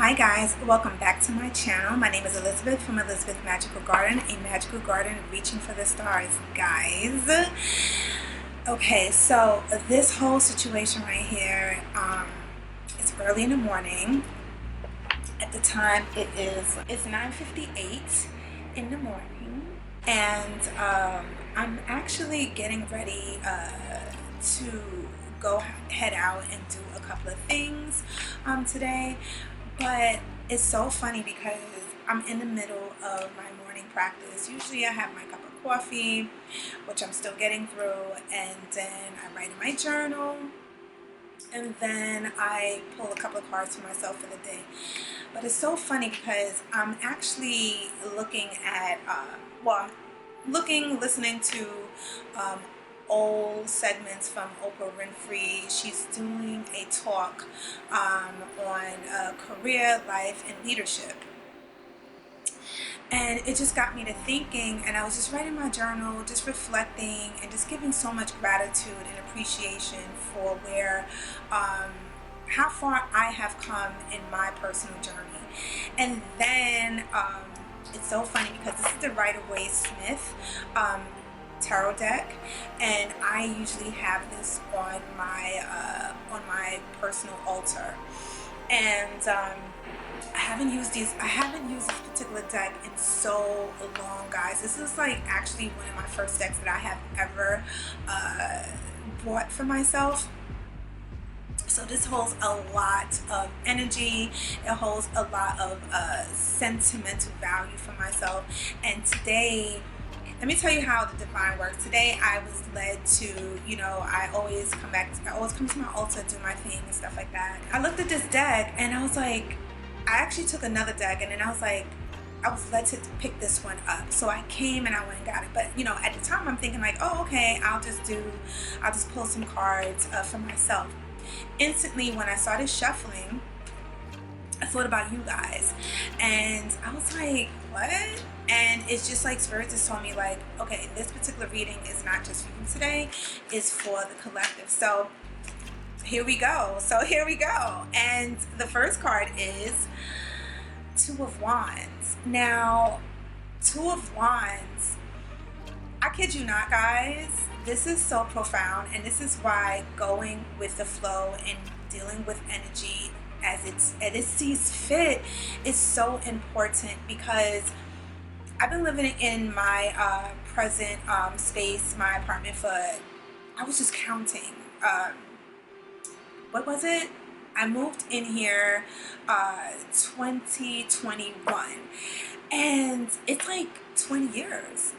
Hi guys, welcome back to my channel. My name is Elizabeth from Elizabeth Magical Garden, a magical garden reaching for the stars, guys. Okay, so this whole situation right here, it's early in the morning. At the time it's 9:58 in the morning, and I'm actually getting ready to head out and do a couple of things today. But it's so funny because I'm in the middle of my morning practice. Usually I have my cup of coffee, which I'm still getting through, and then I write in my journal, and then I pull a couple of cards for myself for the day. But it's so funny because I'm actually looking at, listening to old segments from Oprah Winfrey. She's doing a talk on career, life, and leadership. And it just got me to thinking, and I was just writing my journal, just reflecting, and just giving so much gratitude and appreciation for how far I have come in my personal journey. And then it's so funny because this is the Rider-Waite-Smith tarot deck, and I usually have this on my personal altar, and I haven't used this particular deck in so long, guys. This is like actually one of my first decks that I have ever bought for myself. So this holds a lot of energy. It holds a lot of sentimental value for myself. And today, let me tell you how the divine works. Today I was led to, I always come to my altar, do my thing and stuff like that. I looked at this deck and I was like, I actually took another deck, and then I was like, I was led to pick this one up. So I came and I went and got it. But at the time I'm thinking like, oh, okay, I'll just pull some cards for myself. Instantly when I started shuffling, I thought about you guys, and I was like, what? And it's just like Spirit just told me like, okay, this particular reading is not just for you today, it's for the collective. So here we go. And the first card is Two of Wands. Now, Two of Wands, I kid you not, guys, this is so profound, and this is why going with the flow and dealing with energy as it sees fit is so important, because I've been living in my present space, my apartment, I was just counting. What was it? I moved in here 2021, and it's like 20 years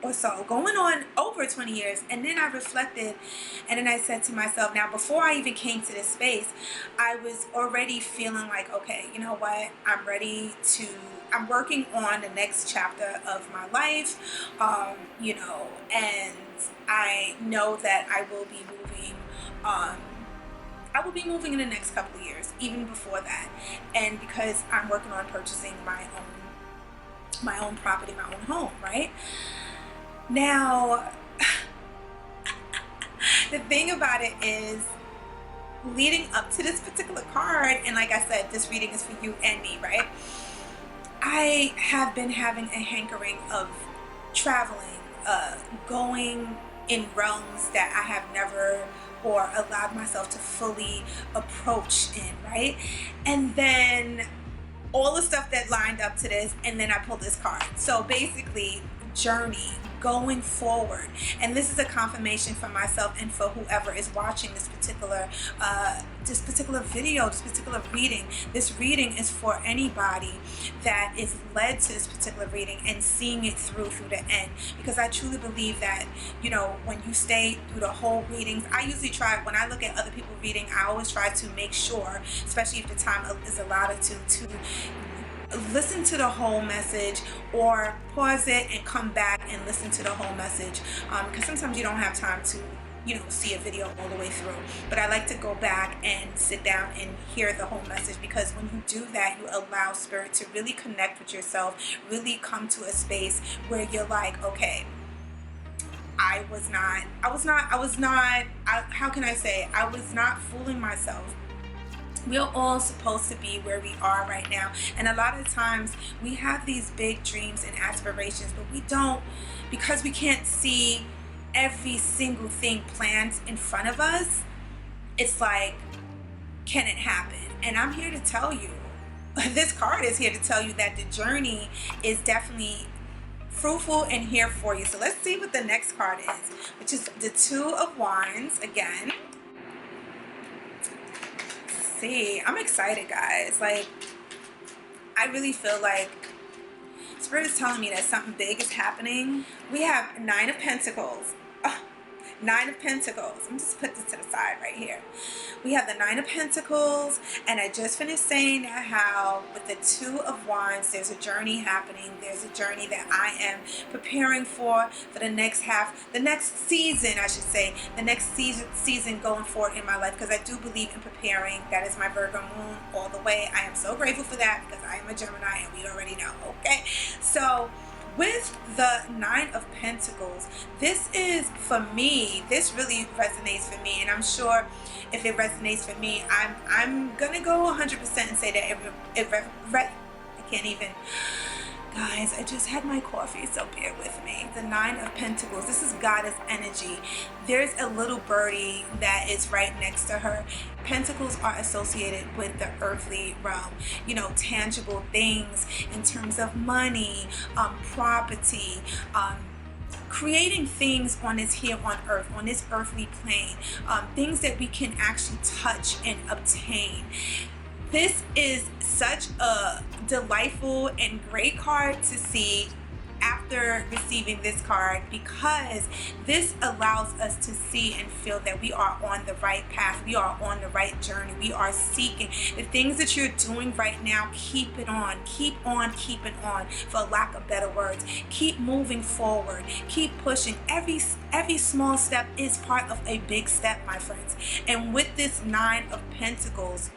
or so, going on over 20 years. And then I reflected, and then I said to myself, now before I even came to this space, I was already feeling like, okay, you know what, I'm working on the next chapter of my life, and I know that I will be moving in the next couple of years, even before that. And because I'm working on purchasing my own property, my own home, right? Now, the thing about it is, leading up to this particular card, and like I said, this reading is for you and me, right? I have been having a hankering of traveling, going in realms that I have never or allowed myself to fully approach in, right? And then all the stuff that lined up to this, and then I pulled this card. So basically, journey, going forward. And this is a confirmation for myself and for whoever is watching this particular video, this particular reading. This reading is for anybody that is led to this particular reading and seeing it through the end, because I truly believe that, when you stay through the whole readings, I usually try, when I look at other people reading, I always try to make sure, especially if the time is allowed to listen to the whole message, or pause it and come back and listen to the whole message, because sometimes you don't have time to see a video all the way through. But I like to go back and sit down and hear the whole message, because when you do that, you allow Spirit to really connect with yourself, really come to a space where you're like, okay, I was not fooling myself. we're all supposed to be where we are right now. And a lot of times we have these big dreams and aspirations, but we don't, because we can't see every single thing planned in front of us. It's like, can it happen? And I'm here to tell you, this card is here to tell you that the journey is definitely fruitful and here for you. So let's see what the next card is, which is the Two of Wands again. See, I'm excited, guys. Like, I really feel like Spirit is telling me that something big is happening. We have Nine of Pentacles. Nine of Pentacles. Let me just put this to the side right here. We have the Nine of Pentacles, and I just finished saying how with the Two of Wands, there's a journey happening. There's a journey that I am preparing for the next the next season, I should say, the next season going forward in my life, because I do believe in preparing. That is my Virgo moon all the way. I am so grateful for that because I am a Gemini, and we already know, okay? So with the Nine of Pentacles, this is, for me, this really resonates for me, and I'm sure if it resonates for me, I'm gonna go 100% and say that I can't even, guys, I just had my coffee, so bear with me. The Nine of Pentacles, this is goddess energy. There's a little birdie that is right next to her. Pentacles are associated with the earthly realm, you know, tangible things in terms of money, property, creating things on this here on earth, on this earthly plane, things that we can actually touch and obtain. This is such a delightful and great card to see after receiving this card, because this allows us to see and feel that we are on the right path, we are on the right journey, we are seeking the things that you're doing right now. Keep it on, keep it on, for lack of better words. Keep moving forward, keep pushing. Every small step is part of a big step, my friends. And with this Nine of Pentacles,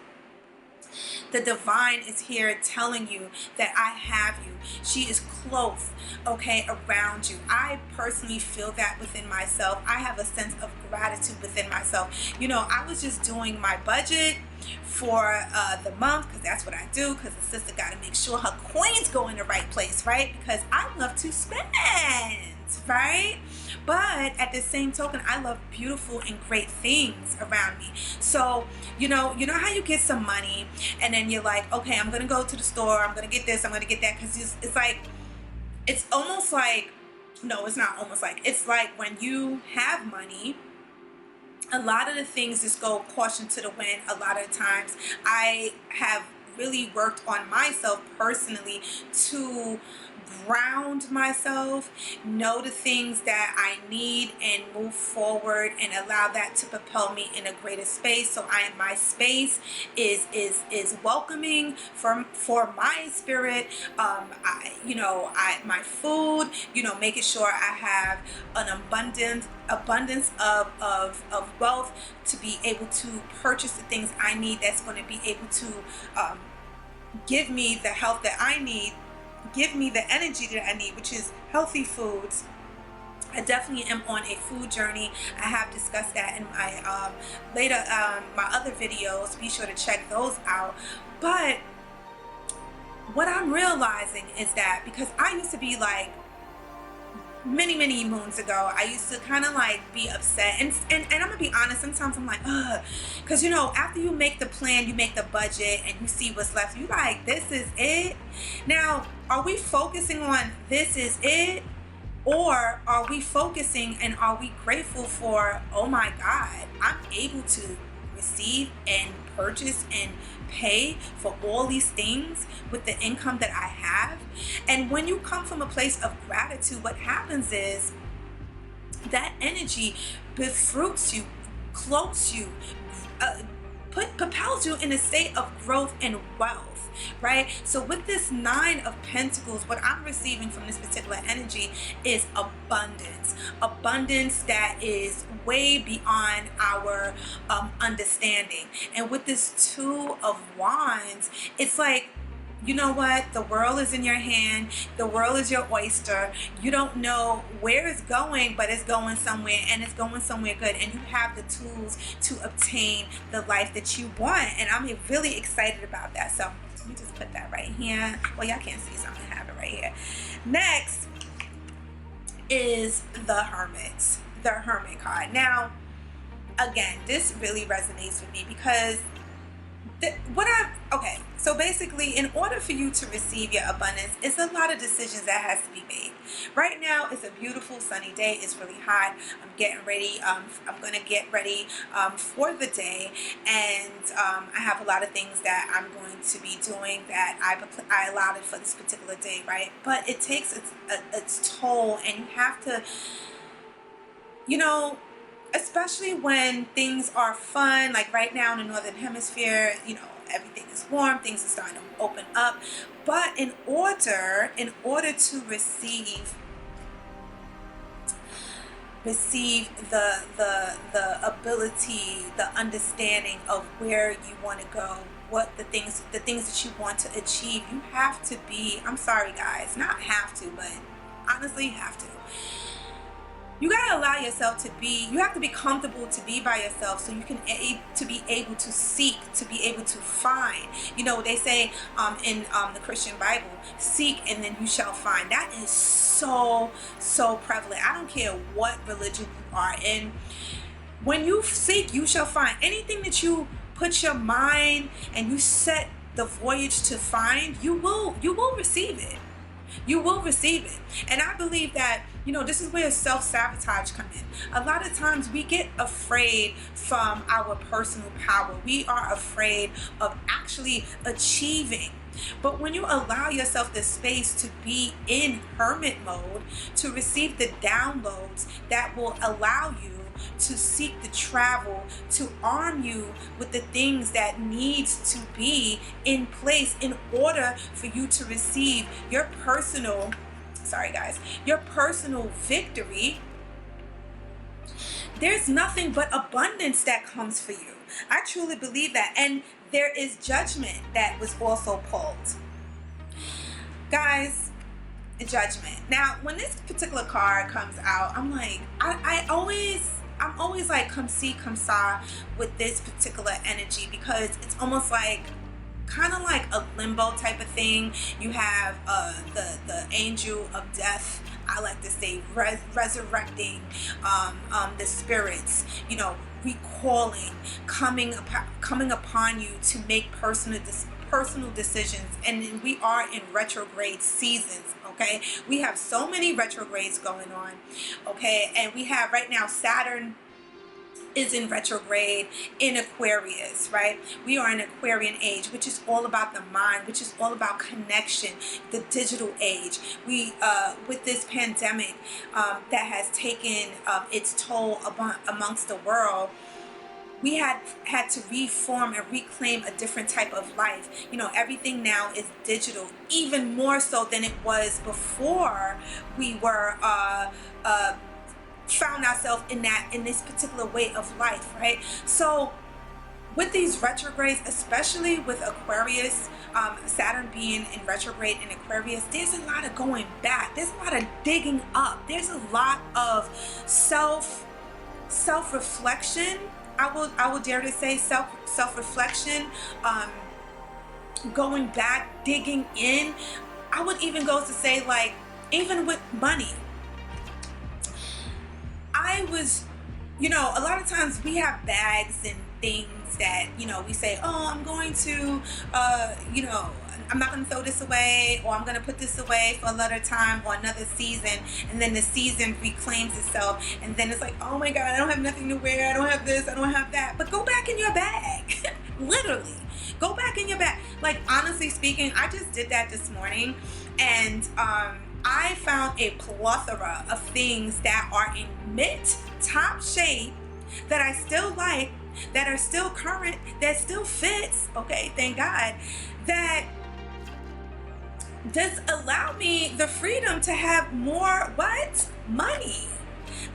the divine is here telling you that I have you. She is close, okay, around you. I personally feel that within myself. I have a sense of gratitude within myself. You know, I was just doing my budget for the month, because that's what I do, because the sister got to make sure her coins go in the right place, right? Because I love to spend, right? But at the same token, I love beautiful and great things around me. So, you know how you get some money and then you're like, okay, I'm going to go to the store, I'm going to get this, I'm going to get that, because it's like, it's almost like, no, it's not almost like, it's like when you have money, a lot of the things just go caution to the wind. A lot of times I have really worked on myself personally to ground myself, know the things that I need, and move forward and allow that to propel me in a greater space. So my space is welcoming for my spirit. My food, making sure I have an abundance of wealth to be able to purchase the things I need that's going to be able to give me the health that I need, give me the energy that I need, which is healthy foods. I definitely am on a food journey. I have discussed that in my my other videos. Be sure to check those out. But what I'm realizing is that, because I used to be like, many moons ago, I used to kind of like be upset, and I'm gonna be honest, sometimes I'm like, ugh, because after you make the plan, you make the budget, and you see what's left, you like, this is it. Now, are we focusing on this is it, or are we focusing and are we grateful for, oh my God, I'm able to receive and purchase and pay for all these things with the income that I have? And when you come from a place of gratitude, what happens is that energy befruits you, cloaks you, propels you in a state of growth and wealth, right? So with this Nine of Pentacles, what I'm receiving from this particular energy is abundance that is way beyond our understanding. And with this Two of Wands, it's like you know what? The world is in your hand. The world is your oyster. You don't know where it's going, but it's going somewhere, and it's going somewhere good. And you have the tools to obtain the life that you want. And I'm really excited about that. So let me just put that right here. Well, y'all can't see, so I'm gonna have it right here. Next is the Hermit. The Hermit card. Now, again, this really resonates with me because okay, so basically, in order for you to receive your abundance, it's a lot of decisions that has to be made. Right now, it's a beautiful sunny day. It's really hot. I'm getting ready. I'm going to get ready for the day, and I have a lot of things that I'm going to be doing that I allowed it for this particular day, right? But it takes its toll, and you have to, you know, especially when things are fun, like right now in the Northern Hemisphere, you know, everything is warm, things are starting to open up. But in order to receive the ability, the understanding of where you want to go, what the things that you want to achieve, you have to be, I'm sorry guys, not have to, but honestly have to. You gotta allow yourself to be, you have to be comfortable to be by yourself so you can to be able to seek, to be able to find. You know, they say in the Christian Bible, seek and then you shall find. That is so prevalent. I don't care what religion you are in. When you seek, you shall find. Anything that you put your mind and you set the voyage to find, you will receive it. You will receive it. And I believe that, you know, this is where self-sabotage comes in. A lot of times we get afraid from our personal power. We are afraid of actually achieving. But when you allow yourself the space to be in hermit mode, to receive the downloads that will allow you to seek the travel, to arm you with the things that needs to be in place in order for you to receive your personal, your personal victory, there's nothing but abundance that comes for you. I truly believe that. And there is judgment that was also pulled. Guys, judgment. Now, when this particular card comes out, I'm like, I'm always like, come see, come saw with this particular energy, because it's almost like, kind of like a limbo type of thing. You have the angel of death, I like to say, resurrecting the spirits, you know, recalling, coming upon you to make personal decisions. And we are in retrograde seasons, okay? We have so many retrogrades going on, okay? And we have right now Saturn is in retrograde in Aquarius, right? We are in Aquarian age, which is all about the mind, which is all about connection, the digital age. We, with this pandemic that has taken its toll amongst the world, we had to reform and reclaim a different type of life. You know, everything now is digital, even more so than it was before we were found ourselves in this particular way of life, right? So with these retrogrades, especially with Aquarius, Saturn being in retrograde in Aquarius, there's a lot of going back. There's a lot of digging up. There's a lot of self-reflection. I will dare to say self-reflection, going back, digging in. I would even go to say, like, even with money. I was, you know, a lot of times we have bags and things that, you know, we say, oh, I'm going to, you know, I'm not going to throw this away, or I'm going to put this away for another time or another season. And then the season reclaims itself. And then it's like, oh my God, I don't have nothing to wear. I don't have this. I don't have that. But go back in your bag. Literally. Go back in your bag. Like, honestly speaking, I just did that this morning. And, I found a plethora of things that are in mid-top shape that I still like, that are still current, that still fits, okay, thank God, that does allow me the freedom to have more, money,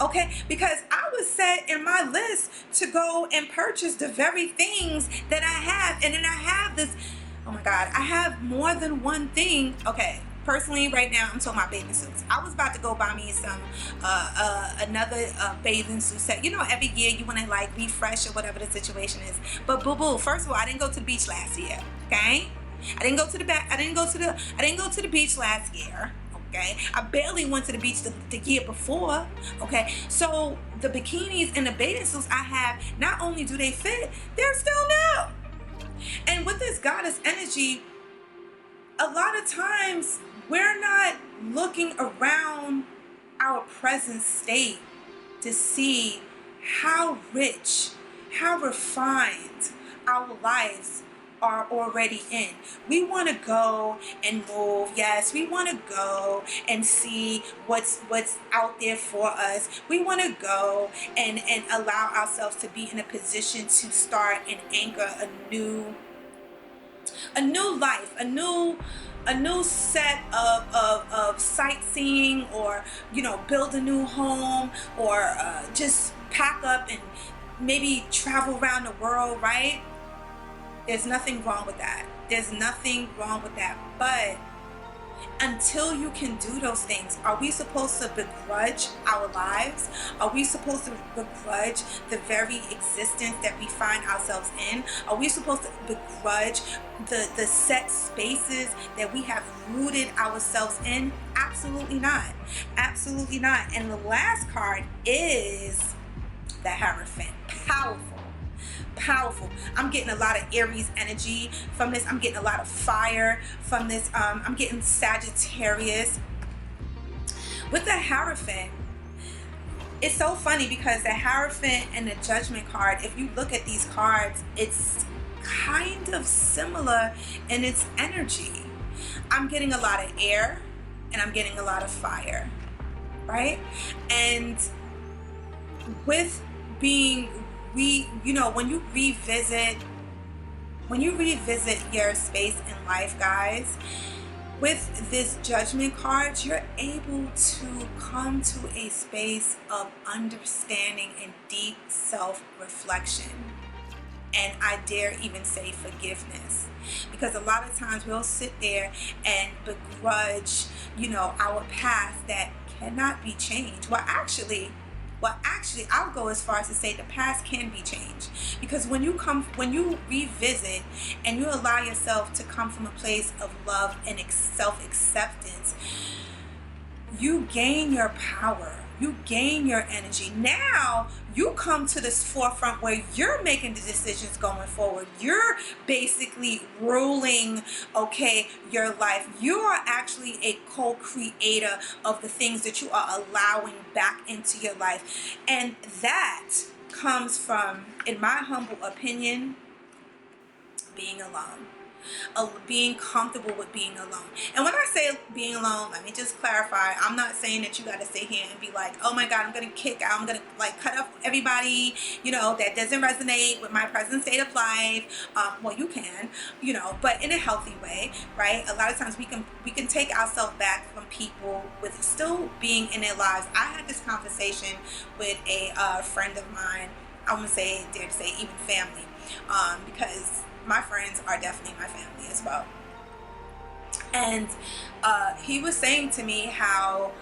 okay, because I was set in my list to go and purchase the very things that I have, and then I have this Oh my God, I have more than one thing. Okay, personally right now I'm talking about bathing suits. I was about to go buy me some another bathing suit set. You know, every year you want to like refresh or whatever the situation is. But boo boo, first of all, I didn't go to the beach last year. Okay, I didn't go to the beach last year. Okay, I barely went to the beach the year before. Okay, so the bikinis and the bathing suits I have, not only do they fit, they're still new. And with this goddess energy, a lot of times we're not looking around our present state to see how rich, how refined our lives are already in. We want to go and move. Yes, we want to go and see what's out there for us. We want to go and allow ourselves to be in a position to start and anchor a new life, a new set of sightseeing, or build a new home, or just pack up and maybe travel around the world, right? There's nothing wrong with that. There's nothing wrong with that. But until you can do those things, are we supposed to begrudge our lives? Are we supposed to begrudge the very existence that we find ourselves in? Are we supposed to begrudge the set spaces that we have rooted ourselves in? Absolutely not. Absolutely not. And the last card is the Hierophant. Powerful. I'm getting a lot of Aries energy from this. I'm getting a lot of fire from this. I'm getting Sagittarius. With the Hierophant, it's so funny because the Hierophant and the Judgment card, if you look at these cards, it's kind of similar in its energy. I'm getting a lot of air and I'm getting a lot of fire, right? And with being when you revisit your space in life, guys, with this Judgment card, you're able to come to a space of understanding and deep self-reflection. And I dare even say forgiveness, because a lot of times we'll sit there and begrudge, our past that cannot be changed. Well, actually, I'll go as far as to say the past can be changed, because when you revisit and you allow yourself to come from a place of love and self-acceptance, you gain your power, you gain your energy. Now you come to this forefront where you're making the decisions going forward. You're basically ruling, your life. You are actually a co-creator of the things that you are allowing back into your life. And that comes from, in my humble opinion, being alone. Being comfortable with being alone. And when I say being alone, let me just clarify, I'm not saying that you got to sit here and be like, oh my God, I'm going to kick out, I'm going to cut off everybody, that doesn't resonate with my present state of life. Well, you can, but in a healthy way, right? A lot of times we can take ourselves back from people with still being in their lives. I had this conversation with a friend of mine. I wouldn't say, dare to say, even family, because my friends are definitely my family as well. And he was saying to me how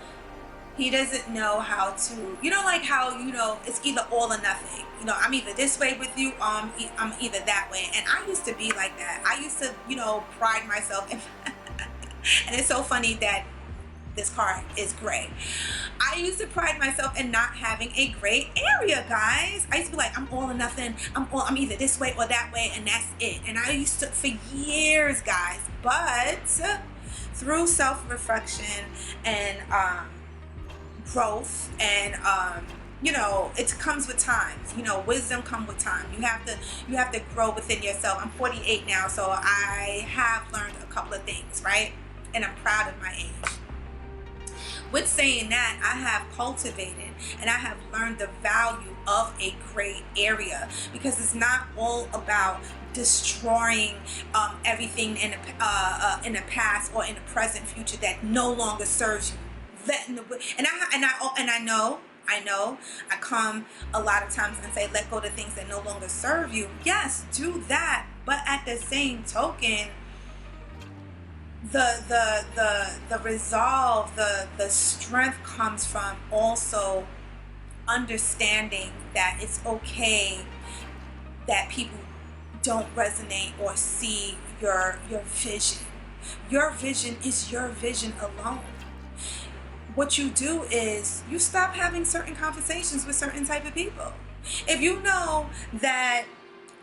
he doesn't know how to, it's either all or nothing. I'm either this way with you, I'm either that way. And I used to be like that. I used to, pride myself in and it's so funny that this card is gray. I used to pride myself in not having a gray area, guys. I used to be like, I'm all or nothing. I'm either this way or that way, and that's it. And I used to, for years, guys. But through self-reflection and growth, and it comes with time. Wisdom comes with time. You have to grow within yourself. I'm 48 now, so I have learned a couple of things, right? And I'm proud of my age. With saying that, I have cultivated and I have learned the value of a gray area, because it's not all about destroying everything in the past or in the present future that no longer serves you. I know I come a lot of times and say, let go of things that no longer serve you. Yes, do that, but at the same token, the resolve, the strength comes from also understanding that it's okay that people don't resonate or see your vision. Your vision is your vision alone. What you do is you stop having certain conversations with certain type of people. If you know that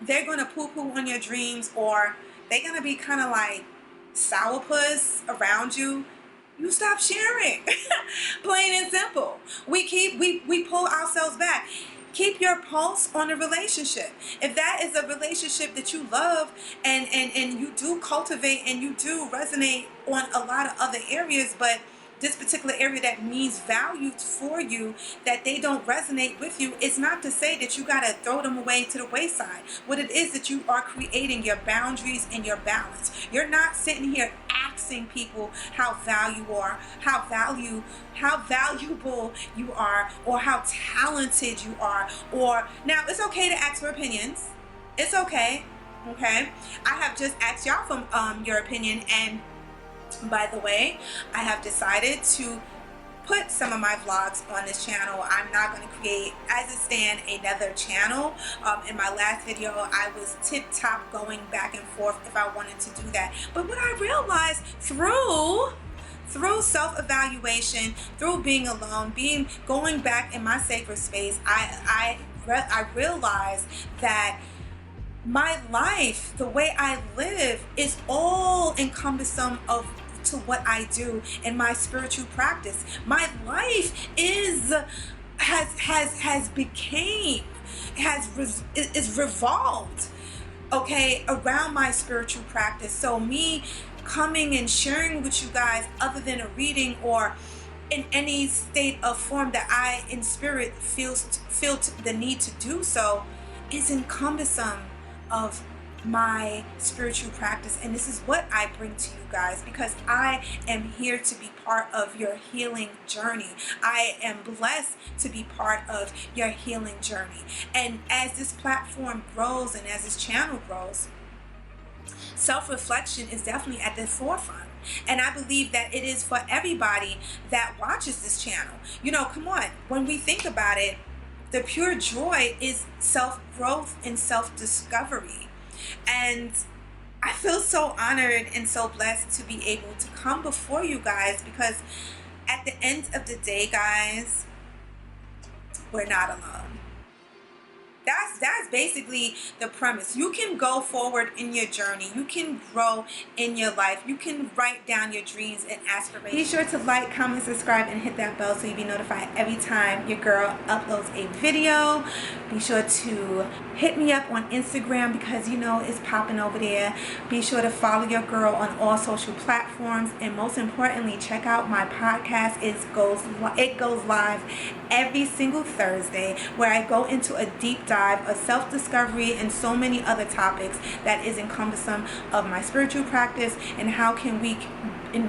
they're gonna poo-poo on your dreams, or they're gonna be kind of like sourpuss around you, you stop sharing. Plain and simple. We pull ourselves back. Keep your pulse on a relationship. If that is a relationship that you love, and you do cultivate and you do resonate on a lot of other areas, but this particular area that means value for you, that they don't resonate with you, it's not to say that you got to throw them away to the wayside. What it is that you are creating your boundaries and your balance. You're not sitting here asking people how valuable you are, or how talented you are. Or now it's okay to ask for opinions. It's okay. Okay. I have just asked y'all for your opinion, and by the way, I have decided to put some of my vlogs on this channel. I'm not going to create, as it stands, another channel. In my last video, I was tip-top going back and forth if I wanted to do that. But what I realized through self-evaluation, through being alone, going back in my sacred space, I realized that my life, the way I live, is all encompassing to what I do in my spiritual practice. My life is revolved, okay, around my spiritual practice. So me coming and sharing with you guys, other than a reading or in any state of form that I in spirit feel the need to do so, is encompassing of my spiritual practice. And this is what I bring to you guys, because I am here to be part of your healing journey. I am blessed to be part of your healing journey. And as this platform grows and as this channel grows, self-reflection is definitely at the forefront. And I believe that it is for everybody that watches this channel. You know, come on, when we think about it, the pure joy is self-growth and self-discovery. And I feel so honored and so blessed to be able to come before you guys, because at the end of the day, guys, we're not alone. That's basically the premise. You can go forward in your journey. You can grow in your life. You can write down your dreams and aspirations. Be sure to like, comment, subscribe, and hit that bell so you'll be notified every time your girl uploads a video. Be sure to hit me up on Instagram, because you know it's popping over there. Be sure to follow your girl on all social platforms. And most importantly, check out my podcast. It goes live every single Thursday, where I go into a deep dive of self-discovery and so many other topics that is encompassing of my spiritual practice, and how can we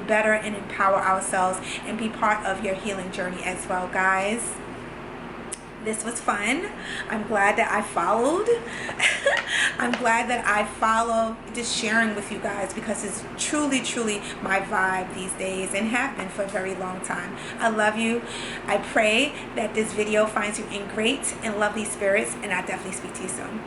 better and empower ourselves and be part of your healing journey as well, guys. This was fun. I'm glad that I followed. I'm glad that I follow just sharing with you guys, because it's truly, truly my vibe these days, and have been for a very long time. I love you. I pray that this video finds you in great and lovely spirits, and I'll definitely speak to you soon.